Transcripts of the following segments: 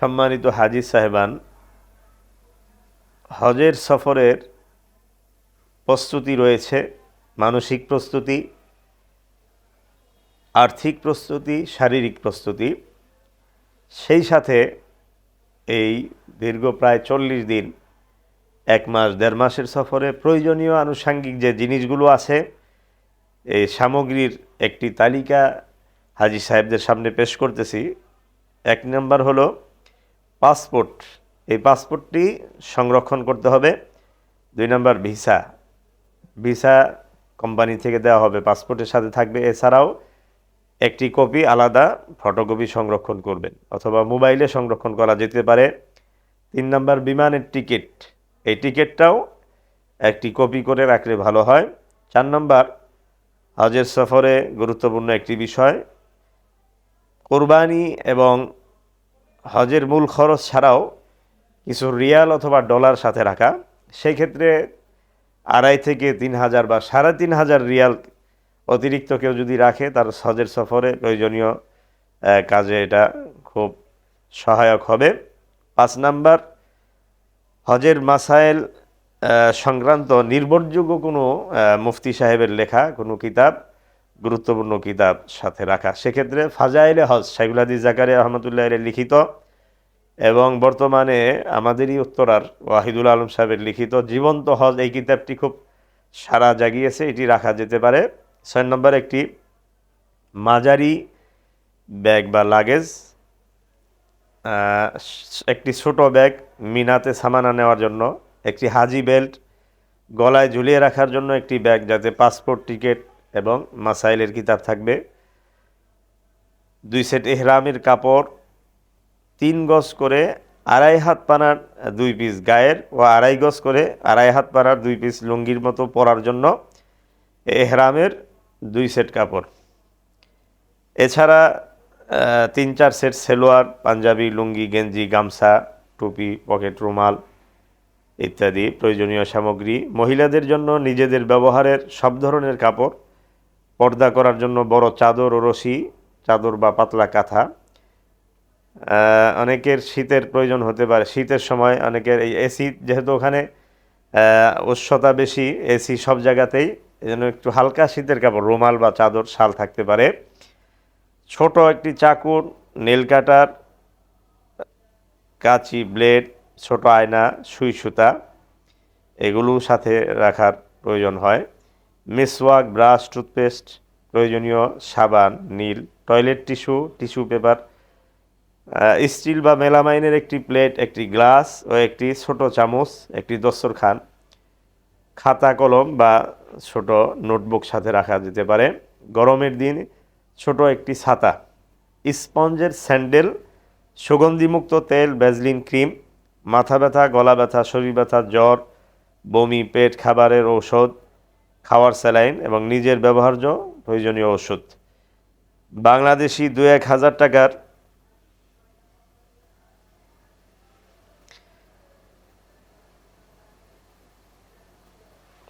সম্মানিত হাজী সাহেবান, হজের সফরের প্রস্তুতি রয়েছে, মানসিক প্রস্তুতি, আর্থিক প্রস্তুতি, শারীরিক প্রস্তুতি। সেই সাথে এই দীর্ঘ প্রায় 40 দিন, 1 মাস 1.5 মাসের সফরে প্রয়োজনীয় আনুষাঙ্গিক যে জিনিসগুলো আছে, এই সামগ্রীর একটি তালিকা হাজী সাহেবদের সামনে পেশ করতেছি। 1 নম্বর হলো পাসপোর্ট। এই পাসপোর্টটি সংরক্ষণ করতে হবে। 2 নম্বর ভিসা। ভিসা কোম্পানি থেকে দেওয়া হবে, পাসপোর্টের সাথে থাকবে। এছাড়াও একটি কপি আলাদা ফটোকপি সংরক্ষণ করবেন, অথবা মোবাইলে সংরক্ষণ করা যেতে পারে। 3 নম্বর বিমানের টিকিট। এই টিকিটটাও একটি কপি করে রাখলে ভালো হয়। 4 নম্বর হজের সফরে গুরুত্বপূর্ণ একটি বিষয়, কোরবানি এবং হজের মূল খরচ ছাড়াও কিছু রিয়াল অথবা ডলার সাথে রাখা। সেই ক্ষেত্রে 2,500 থেকে 3,000 বা 3,500 রিয়াল অতিরিক্ত কেউ যদি রাখে, তার হজের সফরে প্রয়োজনীয় কাজে এটা খুব সহায়ক হবে। 5 নাম্বার হজের মাসাইল সংক্রান্ত নির্ভরযোগ্য কোনো মুফতি সাহেবের লেখা কোনো কিতাব, গুরুত্বপূর্ণ কিতাব সাথে রাখা। সেক্ষেত্রে ফাজাইলে হজ শাইখুল হাদিস জাকারিয়া রহমতুল্লাহ এর লিখিত এবং বর্তমানে আমাদেরই উত্তরার ওয়াহিদুল আলম সাহেবের লিখিত জীবন্ত হজ, এই কিতাবটি খুব সাড়া জাগিয়েছে, এটি রাখা যেতে পারে। 6 নম্বর একটি মাঝারি ব্যাগ বা লাগেজ, একটি ছোট ব্যাগ মিনাতে সামানা নেওয়ার জন্য, একটি হাজি বেল্ট, গলায় ঝুলিয়ে রাখার জন্য একটি ব্যাগ, যাতে পাসপোর্ট, টিকিট এবং মাসাইলের কিতাব থাকবে। 2 সেট ইহরামের কাপড়, 3 গজ করে 2.5 হাত পানার 2 পিস গায়ের ও 2.5 গজ করে 2.5 হাত পানার 2 পিস লুঙ্গির মতো পরার জন্য ইহরামের 2 সেট কাপড়। এছাড়া 3-4 সেট সেলোয়ার, পাঞ্জাবি, লুঙ্গি, গেঞ্জি, গামছা, টুপি, পকেট রুমাল ইত্যাদি প্রয়োজনীয় সামগ্রী। মহিলাদের জন্য নিজেদের ব্যবহারের সব ধরনের কাপড়, পর্দা করার জন্য বড় চাদর ও রশি, চাদর বা পাতলা কাঁথা। অনেকের শীতের প্রয়োজন হতে পারে, শীতের সময় অনেকের এই এসি, যেহেতু ওখানে উষ্ণতা বেশি, এসি সব জায়গাতেই, এজন্য একটু হালকা শীতের কাপড়, রুমাল বা চাদর, শাল থাকতে পারে। ছোট একটি চাকুর, নেল কাটার, কাঁচি, ব্লেড, ছোট আয়না, সুই সুতা, এগুলো সাথে রাখার প্রয়োজন হয়। মিসওয়াক, ব্রাশ, টুথপেস্ট, প্রয়োজনীয় সাবান, নীল, toilet tissue, tissue paper, steel বা মেলামাইনের একটি প্লেট, একটি গ্লাস ও একটি ছোট চামচ, একটি দস্তরখান, খাতা কলম বা ছোট নোটবুক সাথে রাখা যেতে পারে। গরমের দিন ছোট একটি ছাতা, স্পঞ্জের স্যান্ডেল, সুগন্ধিমুক্ত তেল, ভ্যাসলিন ক্রিম, মাথা ব্যথা, গলা ব্যথা, শরীর ব্যথা, জ্বর, বমি, পেট খাবারের ঔষধ, খাওয়ার স্যালাইন এবং নিজের ব্যবহার্য প্রয়োজনীয় ওষুধ। বাংলাদেশি 2-1 হাজার টাকার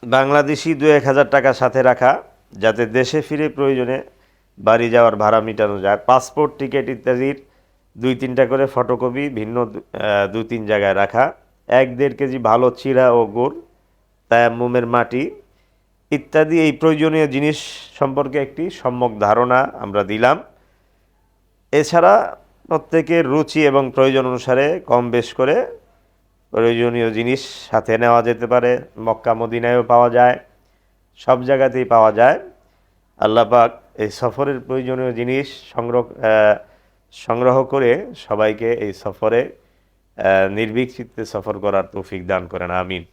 বাংলাদেশি 2-1 হাজার টাকা সাথে রাখা, যাতে দেশে ফিরে প্রয়োজনে বাড়ি যাওয়ার ভাড়া মেটানো যায়। পাসপোর্ট, টিকিট ইত্যাদির 2-3টা করে ফটোকপি ভিন্ন 2-3 জায়গায় রাখা। 1-1.5 কেজি ভালো চিরা ও গুড়, তায়াম্মুমের মাটি ইত্যাদি এই প্রয়োজনীয় জিনিস সম্পর্কে একটি সম্যক ধারণা আমরা দিলাম। এছাড়া প্রত্যেকের রুচি এবং প্রয়োজন অনুসারে কম বেশ করে প্রয়োজনীয় জিনিস সাথে নেওয়া যেতে পারে। মক্কা মদিনায়ও পাওয়া যায়, সব জায়গাতেই পাওয়া যায়। আল্লাহ পাক এই সফরের প্রয়োজনীয় জিনিস সংগ্রহ করে সবাইকে এই সফরে নির্ভীক চিত্তে সফর করার তৌফিক দান করেন, আমিন।